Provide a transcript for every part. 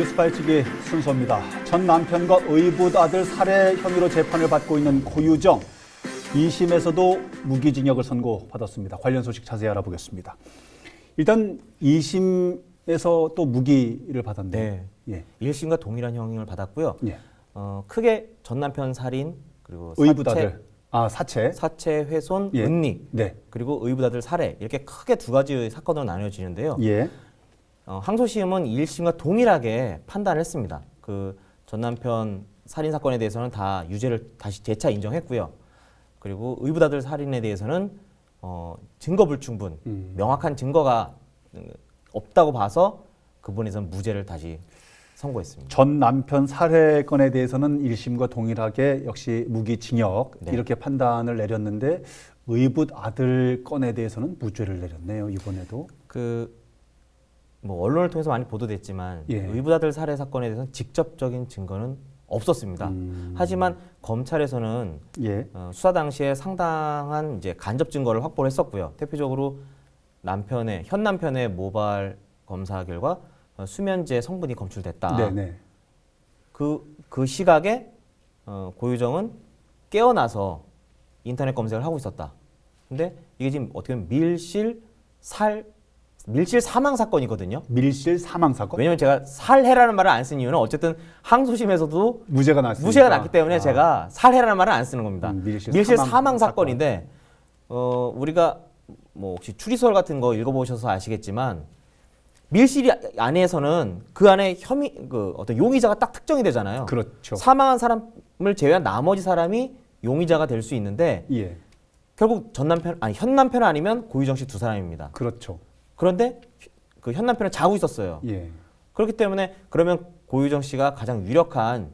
뉴스파이치기 순서입니다. 전 남편과 의붓 아들 살해 혐의로 재판을 받고 있는 고유정. 2심에서도 무기징역을 선고받았습니다. 관련 소식 자세히 알아보겠습니다. 일단 2심에서 또 무기를 받았네요. 네. 1심과 동일한 형량을 받았고요. 예. 크게 전 남편 살인, 그리고 의붓 아들. 사체. 사체 훼손, 예. 은닉, 네. 그리고 의붓 아들 살해, 이렇게 크게 두 가지의 사건으로 나뉘어지는데요. 예. 항소심은 1심과 동일하게 판단을 했습니다. 그 전 남편 살인 사건에 대해서는 다 유죄를 다시 재차 인정했고요. 그리고 의붓 아들 살인에 대해서는 증거 불충분, 명확한 증거가 없다고 봐서 그 부분에서는 무죄를 다시 선고했습니다. 전 남편 살해 건에 대해서는 1심과 동일하게 역시 무기징역 네. 이렇게 판단을 내렸는데 의붓 아들 건에 대해서는 무죄를 내렸네요. 이번에도. 뭐 언론을 통해서 많이 보도됐지만 예. 의붓 아들 살해 사건에 대해서는 직접적인 증거는 없었습니다. 하지만 검찰에서는 예. 수사 당시에 상당한 이제 간접 증거를 확보를 했었고요. 대표적으로 현 남편의 모발 검사 결과 수면제 성분이 검출됐다. 네네. 그 시각에 고유정은 깨어나서 인터넷 검색을 하고 있었다. 근데 이게 지금 어떻게 보면 밀실 사망 사건이거든요. 밀실 사망 사건? 왜냐면 제가 살해라는 말을 안 쓴 이유는 어쨌든 항소심에서도 무죄가 났으니까. 무죄가 났기 때문에 제가 살해라는 말을 안 쓰는 겁니다. 밀실 사망 사건인데 우리가 뭐 혹시 추리소설 같은 거 읽어보셔서 아시겠지만 밀실 안에서는 그 안에 어떤 용의자가 딱 특정이 되잖아요. 그렇죠. 사망한 사람을 제외한 나머지 사람이 용의자가 될 수 있는데 예. 결국 현 남편 아니면 고유정 씨 두 사람입니다. 그렇죠. 그런데 그 현 남편은 자고 있었어요. 예. 그렇기 때문에 그러면 고유정 씨가 가장 유력한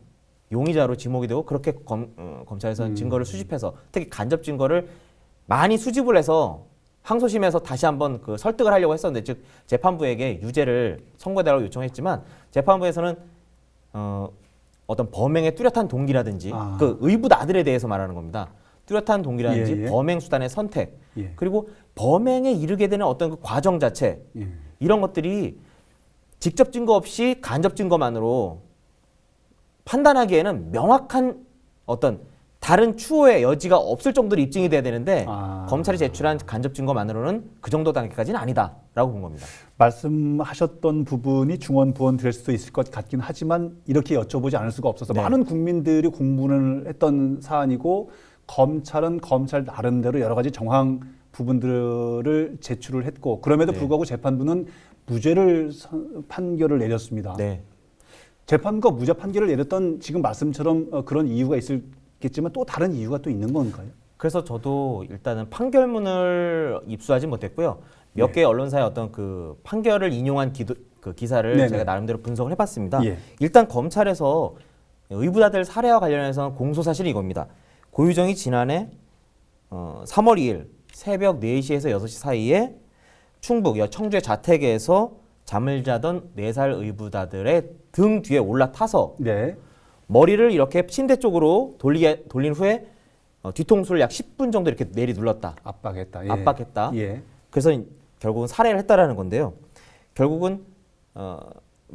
용의자로 지목이 되고 그렇게 검찰에서 증거를 수집해서 특히 간접 증거를 많이 수집을 해서 항소심에서 다시 한번 설득을 하려고 했었는데 즉 재판부에게 유죄를 선고해달라고 요청했지만 재판부에서는 어떤 범행의 뚜렷한 동기라든지 그 의붓 아들에 대해서 말하는 겁니다. 뚜렷한 동기라든지 예. 범행 수단의 선택 예. 그리고 범행에 이르게 되는 어떤 그 과정 자체 예. 이런 것들이 직접 증거 없이 간접 증거만으로 판단하기에는 명확한 어떤 다른 추호의 여지가 없을 정도로 입증이 돼야 되는데 검찰이 제출한 간접 증거만으로는 그 정도 단계까지는 아니다라고 본 겁니다. 말씀하셨던 부분이 중언부언 될 수도 있을 것 같긴 하지만 이렇게 여쭤보지 않을 수가 없어서 네. 많은 국민들이 공분을 했던 사안이고 검찰은 검찰 나름대로 여러 가지 정황 부분들을 제출을 했고 그럼에도 네. 불구하고 재판부는 무죄를 판결을 내렸습니다. 네. 재판부가 무죄 판결을 내렸던 지금 말씀처럼 그런 이유가 있겠지만 또 다른 이유가 또 있는 건가요? 그래서 저도 일단은 판결문을 입수하지 못했고요. 몇 개의 언론사의 어떤 그 판결을 인용한 기사를 네네. 제가 나름대로 분석을 해봤습니다. 예. 일단 검찰에서 의붓 아들 살해와 관련해서 공소 사실이 이겁니다. 고유정이 지난해 3월 2일 새벽 4시에서 6시 사이에 충북 청주의 자택에서 잠을 자던 4살 의붓 아들의 등 뒤에 올라타서 네. 머리를 이렇게 침대 쪽으로 돌린 후에 뒤통수를 약 10분 정도 이렇게 내리 눌렀다. 압박했다. 예. 압박했다. 예. 그래서 결국은 살해를 했다라는 건데요. 결국은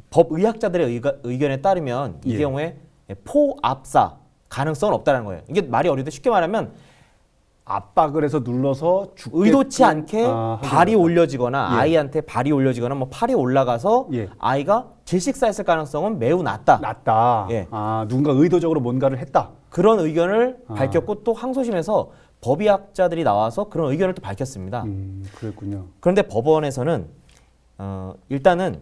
법의학자들의 의견에 따르면 이 예. 경우에 포압사 가능성은 없다는 거예요. 이게 말이 어려운데 쉽게 말하면 압박을 해서 눌러서 의도치 않게 발이 올려지거나 예. 아이한테 발이 올려지거나 뭐 팔이 올라가서 예. 아이가 질식사했을 가능성은 매우 낮다. 낮다. 예. 누군가 의도적으로 뭔가를 했다. 그런 의견을 밝혔고 또 항소심에서 법의학자들이 나와서 그런 의견을 또 밝혔습니다. 그랬군요. 그런데 법원에서는 일단은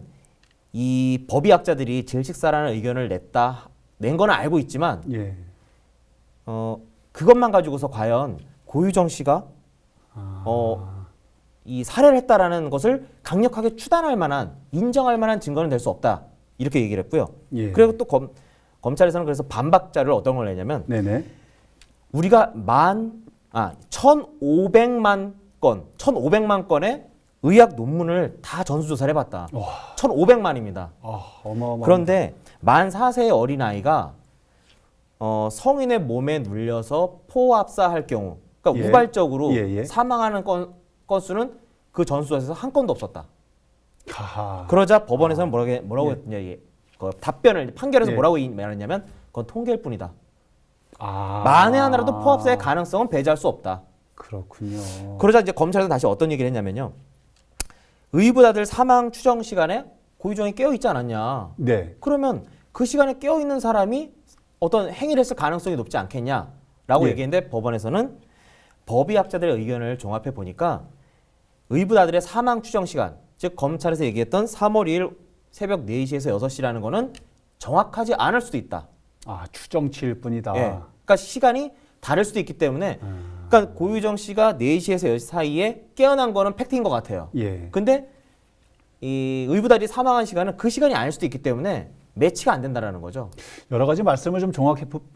이 법의학자들이 질식사라는 의견을 낸 건 알고 있지만 예. 그것만 가지고서 과연 고유정 씨가 이 살해를 했다라는 것을 강력하게 추단할 만한 인정할 만한 증거는 될 수 없다 이렇게 얘기를 했고요. 예. 그리고 또 검찰에서는 그래서 반박자를 어떤 걸 내냐면 네네. 우리가 1,500만 건의 의학 논문을 다 전수조사를 해봤다. 1,500만입니다. 어마어마. 그런데 만 4세의 어린아이가 성인의 몸에 눌려서 포압사할 경우 그러니까 예. 우발적으로 예. 사망하는 건수는 그 전수조사에서 한 건도 없었다. 하하. 그러자 법원에서는 뭐라고 예. 했냐 그 답변을 판결에서 예. 뭐라고 말했냐면 그건 통계일 뿐이다. 아. 만에 하나라도 포압사의 가능성은 배제할 수 없다. 그렇군요. 그러자 이제 검찰에서 다시 어떤 얘기를 했냐면요. 의붓아들 사망 추정 시간에 고유정이 깨어 있지 않았냐. 네. 그러면 그 시간에 깨어 있는 사람이 어떤 행위를 했을 가능성이 높지 않겠냐라고 예. 얘기했는데 법원에서는 법의학자들의 의견을 종합해 보니까 의붓아들의 사망 추정 시간, 즉 검찰에서 얘기했던 3월 2일 새벽 4시에서 6시라는 거는 정확하지 않을 수도 있다. 아, 추정치일 뿐이다. 예. 그러니까 시간이 다를 수도 있기 때문에 그러니까 고유정 씨가 4시에서 10시 사이에 깨어난 거는 팩트인 것 같아요. 예. 근데 이 의붓아들이 사망한 시간은 그 시간이 아닐 수도 있기 때문에 매치가 안 된다라는 거죠. 여러 가지 말씀을 좀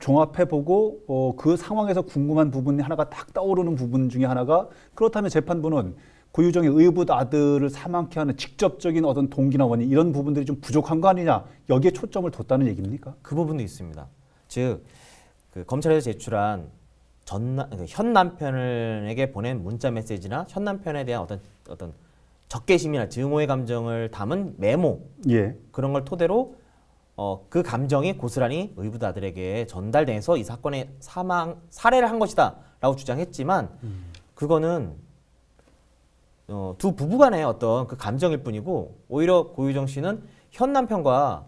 종합해보고 그 상황에서 궁금한 부분이 하나가 딱 떠오르는 부분 중에 하나가 그렇다면 재판부는 고유정의 의붓 아들을 사망케 하는 직접적인 어떤 동기나 원인 이런 부분들이 좀 부족한 거 아니냐 여기에 초점을 뒀다는 얘기입니까? 그 부분도 있습니다. 즉, 그 검찰에서 제출한 현 남편에게 보낸 문자 메시지나 현 남편에 대한 어떤 적개심이나 증오의 감정을 담은 메모 예. 그런 걸 토대로 그 감정이 고스란히 의붓 아들에게 전달돼서 이 사건의 살해를 한 것이다라고 주장했지만 그거는 두 부부간의 어떤 그 감정일 뿐이고 오히려 고유정 씨는 현 남편과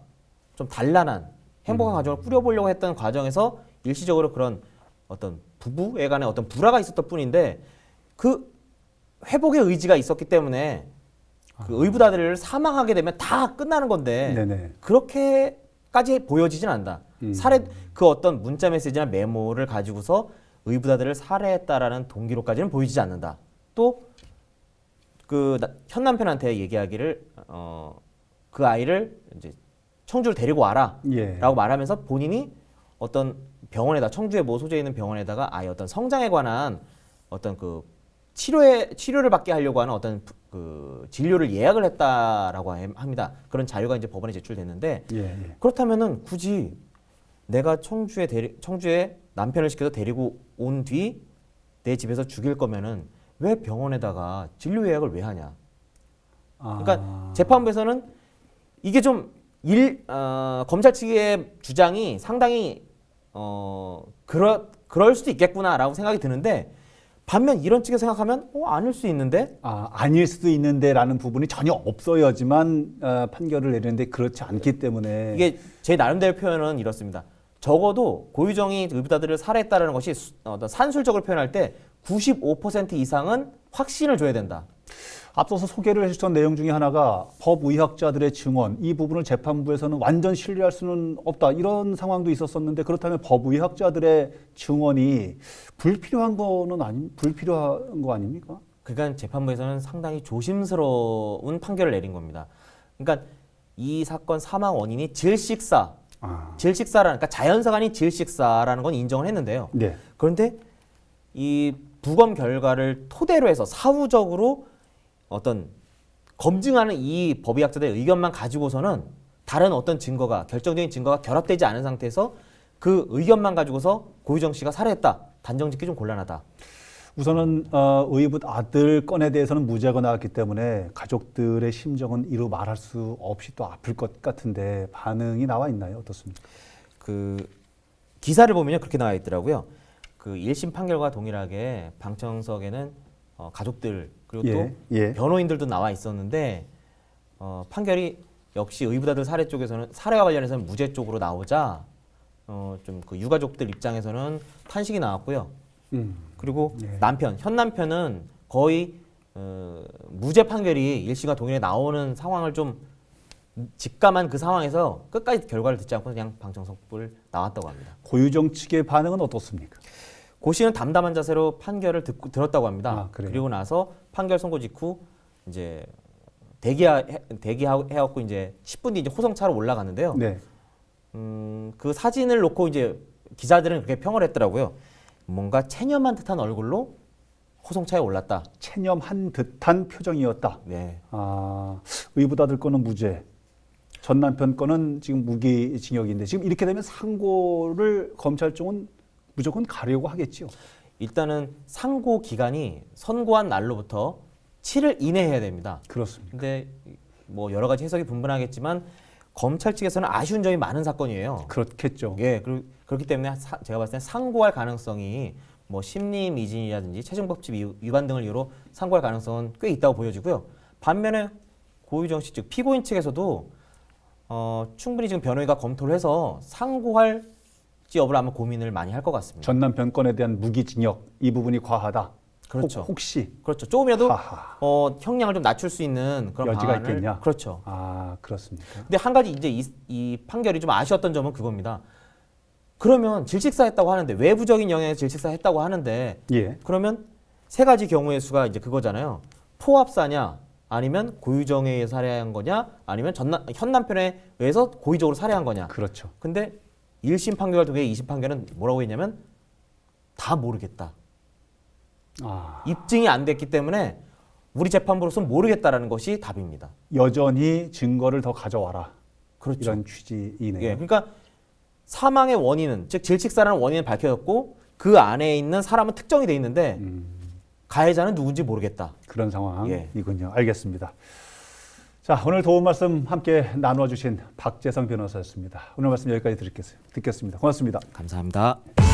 좀 단란한 행복한 가정을 꾸려보려고 했던 과정에서 일시적으로 그런 어떤 부부에 간의 어떤 불화가 있었던 뿐인데 그 회복의 의지가 있었기 때문에 그 의붓 아들을 사망하게 되면 다 끝나는 건데 네네. 그렇게까지 보여지진 않는다. 그 어떤 문자 메시지나 메모를 가지고서 의붓 아들을 살해했다라는 동기로까지는 보이지 않는다. 또 그 현 남편한테 얘기하기를 그 아이를 이제 청주를 데리고 와라라고 예. 말하면서 본인이 어떤 병원에다 청주에 모 소재에 있는 병원에다가 아이 어떤 성장에 관한 어떤 그 치료를 받게 하려고 하는 어떤 그 진료를 예약을 했다라고 합니다. 그런 자료가 이제 법원에 제출됐는데 예. 예. 그렇다면은 굳이 내가 청주에 남편을 시켜서 데리고 온 뒤 내 집에서 죽일 거면은 왜 병원에다가 진료 예약을 왜 하냐? 그러니까 재판부에서는 이게 좀 검찰 측의 주장이 상당히 그럴 수도 있겠구나라고 생각이 드는데 반면 이런 측에서 생각하면 아닐 수 있는데 아닐 수도 있는데라는 부분이 전혀 없어야지만 판결을 내리는데 그렇지 않기 때문에 이게 제 나름대로 표현은 이렇습니다. 적어도 고유정이 의붓 아들을 살해했다는 것이 어떤 산술적으로 표현할 때 95% 이상은 확신을 줘야 된다. 앞서서 소개를 해주셨던 내용 중에 하나가 법의학자들의 증언 이 부분을 재판부에서는 완전 신뢰할 수는 없다 이런 상황도 있었었는데 그렇다면 법의학자들의 증언이 불필요한 거 아닙니까? 그러니까 재판부에서는 상당히 조심스러운 판결을 내린 겁니다. 그러니까 이 사건 사망 원인이 질식사라는 그러니까 자연사가 아닌 질식사라는 건 인정을 했는데요. 네. 그런데 이 부검 결과를 토대로 해서 사후적으로 어떤 검증하는 이 법의학자들의 의견만 가지고서는 다른 어떤 결정적인 증거가 결합되지 않은 상태에서 그 의견만 가지고서 고유정 씨가 살해했다. 단정짓기 좀 곤란하다. 우선은 의붓 아들 건에 대해서는 무죄가 나왔기 때문에 가족들의 심정은 이루 말할 수 없이 또 아플 것 같은데 반응이 나와 있나요? 어떻습니까? 그 기사를 보면요 그렇게 나와 있더라고요. 그 1심 판결과 동일하게 방청석에는 가족들 그리고 또 변호인들도 나와 있었는데 판결이 역시 의붓 아들 살해 쪽에서는 사례와 관련해서는 무죄 쪽으로 나오자 좀 그 유가족들 입장에서는 탄식이 나왔고요. 그리고 현 남편은 거의 무죄 판결이 1심과 동일하게 나오는 상황을 좀 직감한 그 상황에서 끝까지 결과를 듣지 않고 그냥 방청석불 나왔다고 합니다. 고유정 측의 반응은 어떻습니까? 고 씨는 담담한 자세로 판결을 들었다고 합니다. 그리고 나서 판결 선고 직후 이제 대기해갖고 이제 10분 뒤 이제 호성차로 올라갔는데요. 네. 그 사진을 놓고 이제 기자들은 그렇게 평을 했더라고요. 뭔가 체념한 듯한 얼굴로 호성차에 올랐다. 체념한 듯한 표정이었다. 네. 의붓 아들 건은 무죄. 전 남편 건은 지금 무기징역인데 지금 이렇게 되면 상고를 검찰 쪽은 무조건 가려고 하겠지요. 일단은 상고 기간이 선고한 날로부터 7일 이내에 해야 됩니다. 그렇습니다. 근데 뭐 여러 가지 해석이 분분하겠지만 검찰 측에서는 아쉬운 점이 많은 사건이에요. 그렇겠죠. 예, 그렇기 때문에 제가 봤을 때 상고할 가능성이 뭐 심리 미진이라든지 체증법칙 위반 등을 이유로 상고할 가능성은 꽤 있다고 보여지고요. 반면에 고유정 씨 즉 피고인 측에서도 충분히 지금 변호인과 검토를 해서 상고할지 여부를 아마 고민을 많이 할 것 같습니다. 전 남편 건에 대한 무기징역 이 부분이 과하다. 그렇죠. 혹시 그렇죠. 조금이라도 하하. 형량을 좀 낮출 수 있는 그런 여지가 방안을 있겠냐? 그렇죠. 아, 그렇습니까? 근데 한 가지 이제 이 판결이 좀 아쉬웠던 점은 그겁니다. 그러면 질식사했다고 하는데 외부적인 영향에서 질식사했다고 하는데 예. 그러면 세 가지 경우의 수가 이제 그거잖아요. 포압사냐 아니면 고유정에 의해 살해한 거냐 아니면 현 남편에 의해서 고의적으로 살해한 거냐. 그렇죠. 근데 1심 판결 두 개, 2심 판결은 뭐라고 했냐면 다 모르겠다. 아, 입증이 안 됐기 때문에 우리 재판부로서는 모르겠다라는 것이 답입니다. 여전히 증거를 더 가져와라. 그렇죠. 이런 취지이네요. 예, 그러니까 사망의 원인은 즉 질식사라는 원인은 밝혀졌고 그 안에 있는 사람은 특정이 돼 있는데 가해자는 누군지 모르겠다. 그런 상황이군요. 예. 알겠습니다. 자, 오늘 도움 말씀 함께 나누어 주신 박재성 변호사였습니다. 오늘 말씀 여기까지 듣겠습니다. 고맙습니다. 감사합니다.